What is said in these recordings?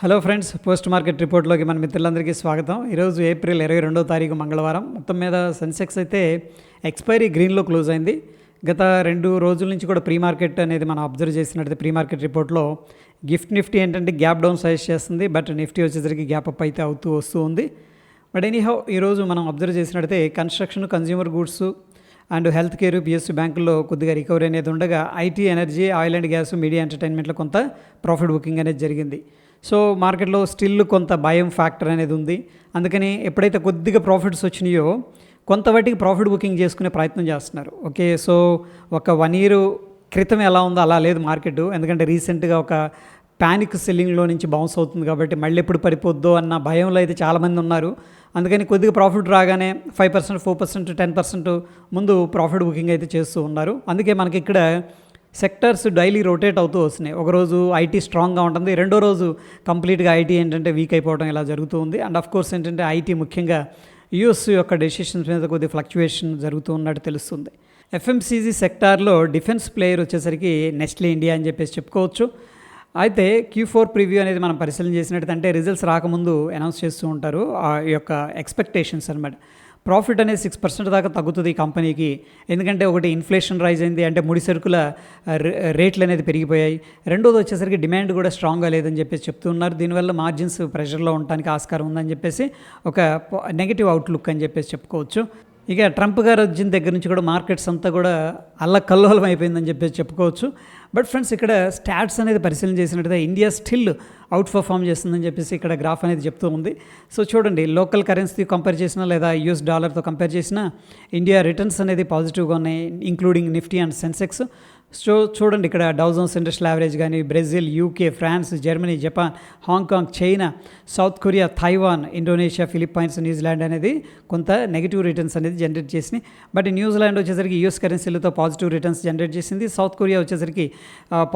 Hello friends, post market రిపోర్ట్లోకి మన మిత్రులందరికీ స్వాగతం. ఈరోజు ఏప్రిల్ 22వ తారీఖు మంగళవారం. మొత్తం మీద సెన్సెక్స్ అయితే ఎక్స్పైరీ గ్రీన్లో క్లోజ్ అయింది. గత 2 రోజుల నుంచి కూడా ప్రీ మార్కెట్ అనేది మనం అబ్జర్వ్ చేసినట్టయితే ప్రీ మార్కెట్ రిపోర్ట్లో నిఫ్టీ ఏంటంటే గ్యాప్ డౌన్ సజెస్ట్ చేస్తుంది, బట్ నిఫ్టీ వచ్చేసరికి గ్యాప్ అప్ అయితే అవుతూ వస్తూ ఉంది. బట్ ఎనీహౌ ఈరోజు మనం అబ్జర్వ్ చేసినట్టయితే construction, consumer goods and health care, PSU బ్యాంకుల్లో కొద్దిగా రికవరీ అనేది ఉండగా IT, energy, oil and gas, media ఎంటర్టైన్మెంట్లో కొంత ప్రాఫిట్ బుకింగ్ అనేది జరిగింది. సో మార్కెట్లో స్టిల్ కొంత భయం ఫ్యాక్టర్ అనేది ఉంది. అందుకని ఎప్పుడైతే కొద్దిగా ప్రాఫిట్స్ వచ్చినాయో కొంత వాటికి ప్రాఫిట్ బుకింగ్ చేసుకునే ప్రయత్నం చేస్తున్నారు. ఓకే, సో ఒక 1 year క్రితం ఎలా ఉందో అలా లేదు మార్కెట్. ఎందుకంటే రీసెంట్గా ఒక ప్యానిక్ సెల్లింగ్లో నుంచి బౌన్స్ అవుతుంది కాబట్టి మళ్ళీ ఎప్పుడు పడిపోద్దో అన్న భయంలో అయితే చాలామంది ఉన్నారు. అందుకని కొద్దిగా ప్రాఫిట్ రాగానే 5%, 4%, 10% ముందు ప్రాఫిట్ బుకింగ్ అయితే చేస్తూ ఉన్నారు. అందుకే మనకి ఇక్కడ సెక్టర్స్ డైలీ రొటేట్ అవుతూ వస్తున్నాయి. ఒకరోజు ఐటీ స్ట్రాంగ్గా ఉంటుంది, రెండో రోజు కంప్లీట్గా ఐటీ ఏంటంటే వీక్ అయిపోవడం ఇలా జరుగుతూ ఉంది. అండ్ ఆఫ్ కోర్స్ ఏంటంటే ఐటీ ముఖ్యంగా యూఎస్ యొక్క డెసిషన్స్ మీద కొద్దిగా ఫ్లక్చువేషన్ జరుగుతూ ఉన్నట్టు తెలుస్తుంది. ఎఫ్ఎంసీజీ సెక్టార్లో డిఫెన్స్ ప్లేయర్ వచ్చేసరికి నెస్ట్లే ఇండియా అని చెప్పేసి చెప్పుకోవచ్చు. అయితే Q4 ప్రివ్యూ అనేది మనం పరిశీలన చేసినట్టు అంటే రిజల్ట్స్ రాకముందు అనౌన్స్ చేస్తూ ఉంటారు ఆ యొక్క ఎక్స్పెక్టేషన్స్ అనమాట. ప్రాఫిట్ అనేది 6% దాకా తగ్గుతుంది ఈ కంపెనీకి. ఎందుకంటే ఒకటి ఇన్ఫ్లేషన్ రైజ్ అయింది, అంటే ముడి సరుకుల రేట్లు అనేది పెరిగిపోయాయి. రెండోది వచ్చేసరికి డిమాండ్ కూడా స్ట్రాంగ్గా లేదని చెప్పేసి చెప్తున్నారు. దీనివల్ల మార్జిన్స్ ప్రెషర్లో ఉండడానికి ఆస్కారం ఉందని చెప్పేసి ఒక నెగిటివ్ అవుట్లుక్ అని చెప్పేసి చెప్పుకోవచ్చు. ఇక ట్రంప్ గారు వచ్చిన దగ్గర నుంచి కూడా మార్కెట్స్ అంతా కూడా అల్లకల్లోలం అయిపోయిందని చెప్పేసి చెప్పుకోవచ్చు. బట్ ఫ్రెండ్స్, ఇక్కడ స్టాట్స్ అనేది పరిశీలన చేసినట్టయితే ఇండియా స్టిల్ అవుట్ పర్ఫామ్ చేస్తుందని చెప్పేసి ఇక్కడ గ్రాఫ్ అనేది చెప్తూ ఉంది. సో చూడండి, లోకల్ కరెన్సీతో కంపేర్ చేసినా లేదా యూఎస్ డాలర్తో కంపేర్ చేసినా ఇండియా రిటర్న్స్ అనేది పాజిటివ్గా ఉన్నాయి, including Nifty and Sensex. So చూడండి, ఇక్కడ డౌ జోన్స్ ఇండస్ట్రియల్ యావరేజ్ కానీ Brazil, UK, France, Germany, Japan, Hong Kong, China, South Korea, Taiwan, Indonesia, Philippines, New Zealand అనేది కొంత నెగిటివ్ రిటర్న్స్ అనేది జనరేట్ చేసినాయి. బట్ న్యూజిలాండ్ వచ్చేసరికి యూఎస్ కరెన్సీలతో పాజిటివ్ రిటర్న్స్ జనరేట్ చేసింది. సౌత్ కొరియా వచ్చేసరికి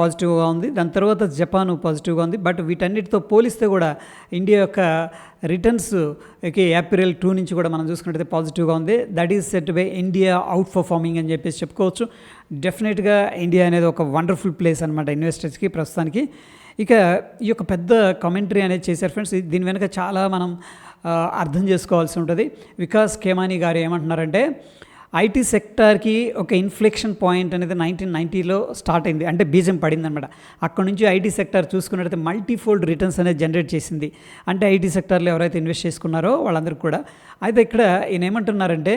పాజిటివ్గా ఉంది. దాని తర్వాత జపాన్ పాజిటివ్గా ఉంది. బట్ వీటన్నిటితో పోలిస్తే కూడా ఇండియా యొక్క రిటర్న్స్కి ఏప్రిల్ 2 నుంచి కూడా మనం చూసుకున్నట్టయితే పాజిటివ్గా ఉంది. That is set by India out performing అని చెప్పేసి చెప్పుకోవచ్చు. డెఫినెట్గా ఇండియా అనేది ఒక వండర్ఫుల్ ప్లేస్ అనమాట ఇన్వెస్టర్స్కి ప్రస్తుతానికి. ఇక ఈ యొక్క పెద్ద కామెంటరీ అనేది చేశారు ఫ్రెండ్స్. దీని వెనుక చాలా మనం అర్థం చేసుకోవాల్సి ఉంటుంది. వికాస్ ఖేమానీ గారు ఏమంటున్నారంటే ఐటీ సెక్టార్కి ఒక ఇన్ఫ్లెక్షన్ పాయింట్ అనేది 1990లో స్టార్ట్ అయింది, అంటే బీజం పడింది అనమాట. అక్కడ నుంచి ఐటీ సెక్టార్ చూసుకున్నట్టయితే మల్టీఫోల్డ్ రిటర్న్స్ అనేది జనరేట్ చేసింది. అంటే ఐటీ సెక్టార్లో ఎవరైతే ఇన్వెస్ట్ చేసుకున్నారో వాళ్ళందరికీ కూడా. అయితే ఇక్కడ ఈయన ఏమంటున్నారంటే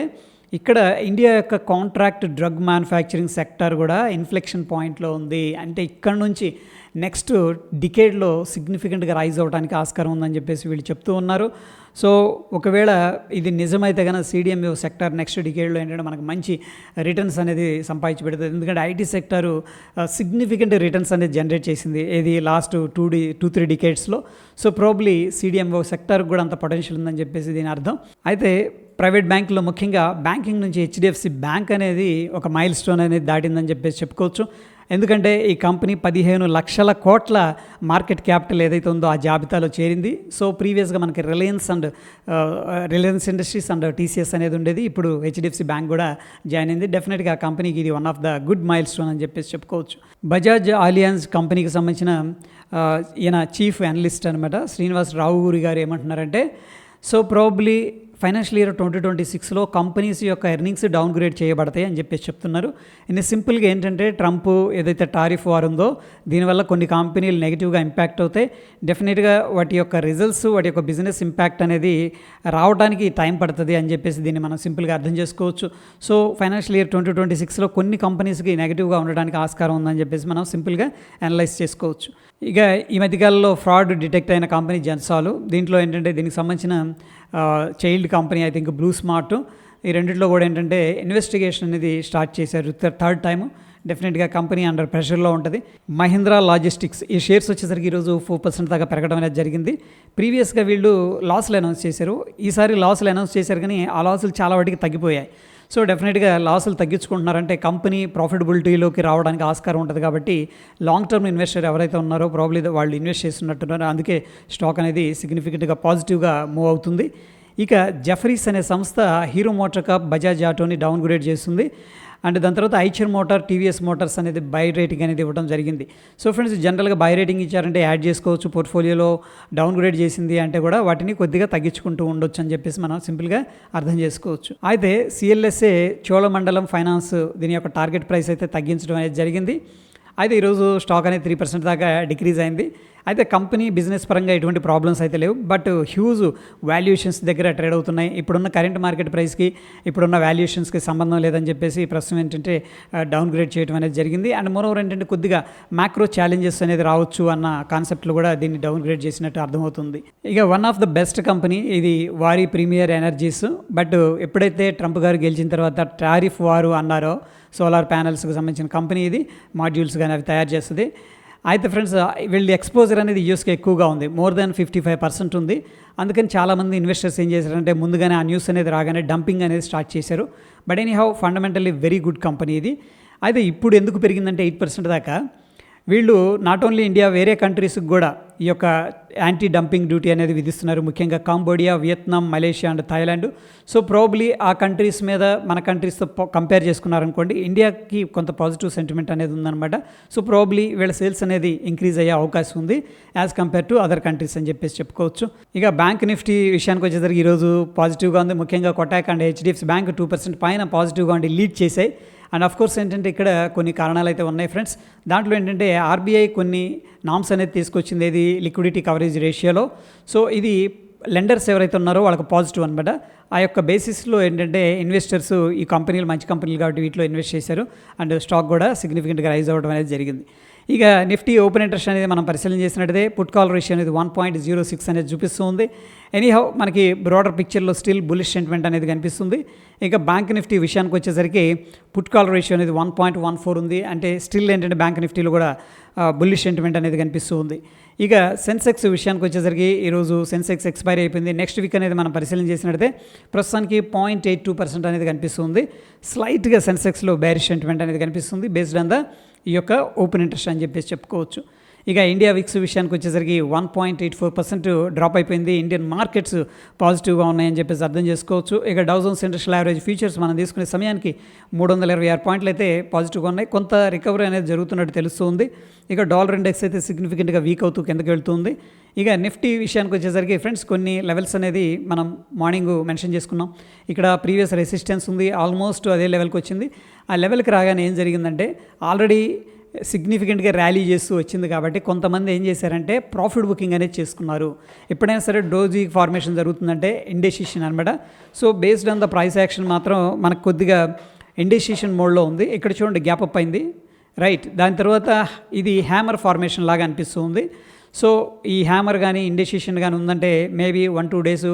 ఇక్కడ ఇండియా యొక్క కాంట్రాక్ట్ డ్రగ్ మ్యానుఫ్యాక్చరింగ్ సెక్టార్ కూడా ఇన్ఫ్లెక్షన్ పాయింట్లో ఉంది. అంటే ఇక్కడ నుంచి నెక్స్ట్ డికేడ్లో సిగ్నిఫికెంట్గా రైజ్ అవ్వడానికి ఆస్కారం ఉందని చెప్పేసి వీళ్ళు చెప్తూ ఉన్నారు. సో ఒకవేళ ఇది నిజమైతే కనుక CDMO సెక్టార్ నెక్స్ట్ డికేడ్లో ఏంటంటే మనకు మంచి రిటర్న్స్ అనేది సంపాదించి పెడుతుంది. ఎందుకంటే ఐటీ సెక్టారు సిగ్నిఫికెంట్ రిటర్న్స్ అనేది జనరేట్ చేసింది ఏది లాస్ట్ 2-3 డికేడ్స్లో. సో ప్రాబ్లీ CDMO సెక్టార్కి కూడా అంత పొటెన్షియల్ ఉందని చెప్పేసి దీని అర్థం. అయితే ప్రైవేట్ బ్యాంకులో ముఖ్యంగా బ్యాంకింగ్ నుంచి HDFC బ్యాంక్ అనేది ఒక మైల్ స్టోన్ అనేది దాటిందని చెప్పేసి చెప్పుకోవచ్చు. ఎందుకంటే ఈ కంపెనీ 15 లక్షల కోట్ల మార్కెట్ క్యాపిటల్ ఏదైతే ఉందో ఆ జాబితాలో చేరింది. సో ప్రీవియస్గా మనకి రిలయన్స్ ఇండస్ట్రీస్ అండ్ TCS అనేది ఉండేది. ఇప్పుడు HDFC బ్యాంక్ కూడా జాయిన్ అయింది. డెఫినెట్గా ఆ కంపెనీకి ఇది one of the good mile stone అని చెప్పేసి చెప్పుకోవచ్చు. బజాజ్ ఆలియాన్స్ కంపెనీకి సంబంధించిన ఈయన చీఫ్ అనలిస్ట్ అనమాట శ్రీనివాస్ రావుగూరి గారు ఏమంటున్నారంటే సో ప్రాబ్లీ ఫైనాన్షియల్ ఇయర్ 2026లో కంపెనీస్ యొక్క ఎర్నింగ్స్ డౌన్ గ్రేడ్ చేయబడతాయి అని చెప్పేసి చెప్తున్నారు. ఇది సింపుల్గా ఏంటంటే ట్రంప్ ఏదైతే టారిఫ్ వార్ ఉందో దీనివల్ల కొన్ని కంపెనీలు నెగిటివ్గా ఇంపాక్ట్ అవుతాయి. డెఫినెట్గా వాటి యొక్క రిజల్ట్స్, వాటి యొక్క బిజినెస్ ఇంపాక్ట్ అనేది రావడానికి టైం పడుతుంది అని చెప్పేసి దీన్ని మనం సింపుల్గా అర్థం చేసుకోవచ్చు. సో ఫైనాన్షియల్ ఇయర్ 2026లో కొన్ని కంపెనీస్కి నెగిటివ్గా ఉండడానికి ఆస్కారం ఉందని చెప్పేసి మనం సింపుల్గా అనలైజ్ చేసుకోవచ్చు. ఇక ఈ మధ్యకాలంలో ఫ్రాడ్ డిటెక్ట్ అయిన కంపెనీ జెన్సాల్. దీంట్లో ఏంటంటే దీనికి సంబంధించిన child company I think blue smart, ఈ రెండిట్లో కూడా ఏంటంటే ఇన్వెస్టిగేషన్ అనేది స్టార్ట్ చేశారు 3rd టైము. డెఫినెట్గా కంపెనీ అండర్ ప్రెషర్లో ఉంటుంది. మహీంద్రా లాజిస్టిక్స్ ఈ షేర్స్ వచ్చేసరికి ఈరోజు 4% దాకా పెరగడం అనేది జరిగింది. ప్రీవియస్గా వీళ్ళు లాసులు అనౌన్స్ చేశారు, ఈసారి లాసులు అనౌన్స్ చేశారు కానీ ఆ లాసులు చాలా వాటికి తగ్గిపోయాయి. సో డెఫినెట్గా లాసులు తగ్గించుకుంటున్నారంటే కంపెనీ ప్రాఫిటబిలిటీలోకి రావడానికి ఆస్కారం ఉంటుంది. కాబట్టి లాంగ్ టర్మ్ ఇన్వెస్టర్ ఎవరైతే ఉన్నారో ప్రాబ్లీ వాళ్ళు ఇన్వెస్ట్ చేస్తున్నట్టున్నారో అందుకే స్టాక్ అనేది సిగ్నిఫికెంట్గా పాజిటివ్గా మూవ్ అవుతుంది. ఇక జెఫరీస్ అనే సంస్థ హీరో మోటార్ కప్, బజాజ్ ఆటోని డౌన్ గ్రేడ్ చేస్తుంది. అండ్ దాని తర్వాత ఐచర్ మోటార్, టీవీఎస్ మోటార్స్ అనేది బై రేటింగ్ అనేది ఇవ్వడం జరిగింది. సో ఫ్రెండ్స్, జనరల్గా బై రేటింగ్ ఇచ్చారంటే యాడ్ చేసుకోవచ్చు, పోర్ట్ఫోలియోలో డౌన్ గ్రేడ్ చేసింది అంటే కూడా వాటిని కొద్దిగా తగ్గించుకుంటూ ఉండొచ్చు అని చెప్పేసి మనం సింపుల్గా అర్థం చేసుకోవచ్చు. అయితే సిఎల్ఎస్ఏ చోళమండలం ఫైనాన్స్ దీని యొక్క టార్గెట్ ప్రైస్ అయితే తగ్గించడం అనేది జరిగింది. అయితే ఈరోజు స్టాక్ అనేది 3% దాకా డిక్రీజ్ అయింది. అయితే కంపెనీ బిజినెస్ పరంగా ఎటువంటి ప్రాబ్లమ్స్ అయితే లేవు, బట్ హ్యూజ్ వాల్యుయేషన్స్ దగ్గర ట్రేడ్ అవుతున్నాయి. ఇప్పుడున్న కరెంట్ మార్కెట్ ప్రైస్కి ఇప్పుడున్న వాల్యుయేషన్స్కి సంబంధం లేదని చెప్పేసి ప్రస్తుతం ఏంటంటే డౌన్ గ్రేడ్ చేయడం అనేది జరిగింది. అండ్ మోరోవర్ ఏంటంటే కొద్దిగా మ్యాక్రో ఛాలెంజెస్ అనేది రావచ్చు అన్న కాన్సెప్ట్లో కూడా దీన్ని డౌన్ గ్రేడ్ చేసినట్టు అర్థమవుతుంది. ఇక one of the best company ఇది వారి ప్రీమియర్ ఎనర్జీస్. బట్ ఎప్పుడైతే ట్రంప్ గారు గెలిచిన తర్వాత టారిఫ్ వారు అన్నారో, సోలార్ ప్యానల్స్కి సంబంధించిన కంపెనీ ఇది, మాడ్యూల్స్ కానీ అవి తయారు చేస్తుంది. అయితే ఫ్రెండ్స్, వీళ్ళ ఎక్స్పోజర్ అనేది యూఎస్కి ఎక్కువగా ఉంది, మోర్ దాన్ 55% ఉంది. అందుకని చాలామంది ఇన్వెస్టర్స్ ఏం చేశారంటే ముందుగానే ఆ న్యూస్ అనేది రాగానే డంపింగ్ అనేది స్టార్ట్ చేశారు. But any how fundamentally very good company ఇది. అయితే ఇప్పుడు ఎందుకు పెరిగిందంటే 8% దాకా. వీళ్ళు నాట్ ఓన్లీ ఇండియా, వేరే కంట్రీస్కి కూడా ఈ యొక్క యాంటీ డంపింగ్ డ్యూటీ అనేది విధిస్తున్నారు, ముఖ్యంగా Cambodia, Vietnam, Malaysia and Thailand. So probably ఆ కంట్రీస్ మీద మన కంట్రీస్తో కంపేర్ చేసుకున్నారనుకోండి, ఇండియాకి కొంత పాజిటివ్ సెంటిమెంట్ అనేది ఉందన్నమాట. సో ప్రాబబ్లీ వీళ్ళ సేల్స్ అనేది ఇంక్రీజ్ అయ్యే అవకాశం ఉంది as compare to other countries అని చెప్పేసి చెప్పుకోవచ్చు. ఇక బ్యాంక్ నిఫ్టీ విషయానికి వచ్చేసరికి ఈరోజు పాజిటివ్గా ఉంది. ముఖ్యంగా కొటాక్ అండ్ హెచ్డిఎఫ్సి బ్యాంక్ 2% పైన పాజిటివ్గా ఉండి లీడ్ చేశాయి. అండ్ ఆఫ్ కోర్స్ ఏంటంటే ఇక్కడ కొన్ని కారణాలు అయితే ఉన్నాయి ఫ్రెండ్స్. దాంట్లో ఏంటంటే ఆర్బీఐ కొన్ని నామ్స్ అనేది తీసుకొచ్చింది, ఇది లిక్విడిటీ కవరేజ్ రేషియోలో. సో ఇది లెండర్స్ ఎవరైతే ఉన్నారో వాళ్ళకి పాజిటివ్ అనమాట. ఆ యొక్క బేసిస్లో ఏంటంటే ఇన్వెస్టర్స్ ఈ కంపెనీలు మంచి కంపెనీలు కాబట్టి వీటిలో ఇన్వెస్ట్ చేశారు. అండ్ స్టాక్ కూడా సిగ్నిఫికెంట్గా రైజ్ అవ్వడం అనేది జరిగింది. ఇక నిఫ్టీ ఓపెన్ ఇంట్రెస్ట్ అనేది మనం పరిశీలన చేసినట్టయితే పుట్ కాల్ రేషియో అనేది 1.06 అనేది చూపిస్తుంది. ఎనీహౌ మనకి బ్రాడర్ పిక్చర్లో స్టిల్ బులిష్ సెంటిమెంట్ అనేది కనిపిస్తుంది. ఇక బ్యాంక్ నిఫ్టీ విషయానికి వచ్చేసరికి పుట్ కాల్ రేషియో అనేది 1.14 ఉంది. అంటే స్టిల్ ఏంటంటే బ్యాంక్ నిఫ్టీలో కూడా బుల్లిష్ సెంటిమెంట్ అనేది కనిపిస్తూ ఉంది. ఇక సెన్సెక్స్ విషయానికి వచ్చేసరికి ఈరోజు సెన్సెక్స్ ఎక్స్పైరీ అయిపోయింది. నెక్స్ట్ వీక్ అనేది మనం పరిశీలన చేసినట్టయితే ప్రస్తుతానికి 0.82% అనేది కనిపిస్తుంది. స్లైట్గా సెన్సెక్స్లో బేరిష్ సెంటిమెంట్ అనేది కనిపిస్తుంది బేస్డ్ ఆన్ ద ఈ యొక్క ఓపెన్ ఇంట్రెస్ట్ అని చెప్పేసి చెప్పుకోవచ్చు. ఇక ఇండియా విక్స్ విషయానికి వచ్చేసరికి 1.84% డ్రాప్ అయిపోయింది. ఇండియన్ మార్కెట్స్ పాజిటివ్గా ఉన్నాయని చెప్పేసి అర్థం చేసుకోవచ్చు. ఇక Dow Jones industrial average futures మనం తీసుకునే సమయానికి 326 పాయింట్లు అయితే పాజిటివ్గా ఉన్నాయి. కొంత రికవరీ అనేది జరుగుతున్నట్టు తెలుస్తుంది. ఇక డాలర్ ఇండెక్స్ అయితే సిగ్నిఫికెంట్గా వీక్ అవుతూ కిందకి వెళ్తుంది. ఇక నిఫ్టీ విషయానికి వచ్చేసరికి ఫ్రెండ్స్ కొన్ని లెవెల్స్ అనేది మనం మార్నింగ్ మెన్షన్ చేసుకున్నాం. ఇక్కడ ప్రీవియస్ రెసిస్టెన్స్ ఉంది, ఆల్మోస్ట్ అదే లెవెల్కి వచ్చింది. ఆ లెవెల్కి రాగానే ఏం జరిగిందంటే ఆల్రెడీ సిగ్నిఫికెంట్గా ర్యాలీ చేస్తూ వచ్చింది కాబట్టి కొంతమంది ఏం చేశారంటే ప్రాఫిట్ బుకింగ్ అనేది చేసుకున్నారు. ఎప్పుడైనా సరే డోజీ ఫార్మేషన్ జరుగుతుందంటే ఇండెసిషన్ అనమాట. So based on the price action మాత్రం మనకు కొద్దిగా ఇండెసిషన్ మోడ్లో ఉంది. ఇక్కడ చూడండి గ్యాప్ అప్ అయింది, రైట్. దాని తర్వాత ఇది హ్యామర్ ఫార్మేషన్ లాగా అనిపిస్తుంది. సో ఈ హ్యామర్ కానీ ఇండెసిషన్ కానీ ఉందంటే మేబీ 1-2 డేస్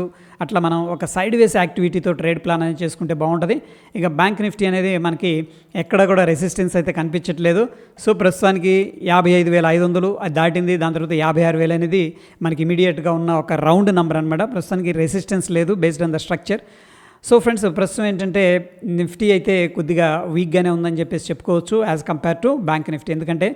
అట్లా మనం ఒక సైడ్ వేస్ యాక్టివిటీతో ట్రేడ్ ప్లాన్ అనేది చేసుకుంటే బాగుంటుంది. ఇక బ్యాంక్ నిఫ్టీ అనేది మనకి ఎక్కడ కూడా రెసిస్టెన్స్ అయితే కనిపించట్లేదు. సో ప్రస్తుతానికి 55,500 అది దాటింది. దాని తర్వాత 56,000 అనేది మనకి ఇమీడియట్గా ఉన్న ఒక రౌండ్ నెంబర్ అనమాట. ప్రస్తుతానికి రెసిస్టెన్స్ లేదు based on the structure. So friends, ప్రస్తుతం ఏంటంటే నిఫ్టీ అయితే కొద్దిగా వీక్గానే ఉందని చెప్పేసి చెప్పుకోవచ్చు as compare to bank Nifty. ఎందుకంటే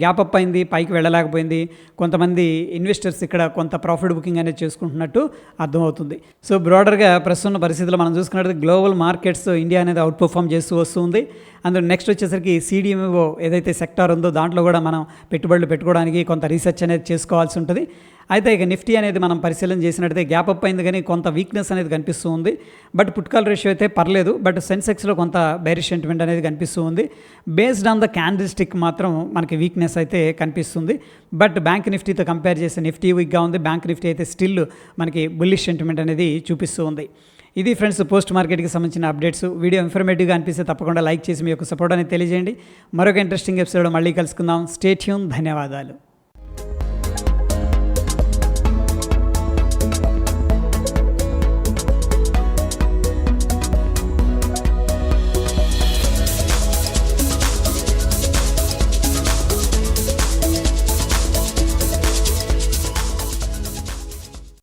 గ్యాప్ అప్ అయింది, పైకి వెళ్ళలేకపోయింది. కొంతమంది ఇన్వెస్టర్స్ ఇక్కడ కొంత ప్రాఫిట్ బుకింగ్ అనేది చేసుకుంటున్నట్టు అర్థమవుతుంది. సో బ్రాడర్గా ప్రస్తుత పరిస్థితుల్లో మనం చూసుకున్నట్టు గ్లోబల్ మార్కెట్స్ ఇండియా అనేది అవుట్ పర్ఫామ్ చేస్తూ వస్తుంది. అందులో నెక్స్ట్ వచ్చేసరికి CDMO ఏదైతే సెక్టార్ ఉందో దాంట్లో కూడా మనం పెట్టుబడులు పెట్టుకోవడానికి కొంత రీసెర్చ్ అనేది చేసుకోవాల్సి ఉంటుంది. అయితే ఇక నిఫ్టీ అనేది మనం పరిశీలన చేసినట్టయితే గ్యాప్ అప్ అయింది కానీ కొంత వీక్నెస్ అనేది కనిపిస్తూ ఉంది. బట్ పుట్ కాల్ రేషియో అయితే పర్లేదు, బట్ సెన్సెక్స్లో కొంత బేరిష్ సెంటిమెంట్ అనేది కనిపిస్తూ ఉంది. Based on the candle stick మాత్రం మనకి వీక్నెస్ అయితే కనిపిస్తుంది. బట్ బ్యాంక్ నిఫ్టీతో కంపేర్ చేస్తే నిఫ్టీ వీక్గా ఉంది, బ్యాంక్ నిఫ్టీ అయితే స్టిల్ మనకి బుల్లిష్ సెంటిమెంట్ అనేది చూపిస్తూ ఉంది. ఇది ఫ్రెండ్స్ పోస్ట్ మార్కెట్కి సంబంధించిన అప్డేట్స్. వీడియో ఇన్ఫర్మేటివ్గా అనిపిస్తే తప్పకుండా లైక్ చేసి మీ యొక్క సపోర్ట్ అనేది తెలియజేయండి. మరొక ఇంట్రెస్టింగ్ ఎపిసోడ్ మళ్ళీ కలుసుకుందాం. Stay tune. ధన్యవాదాలు.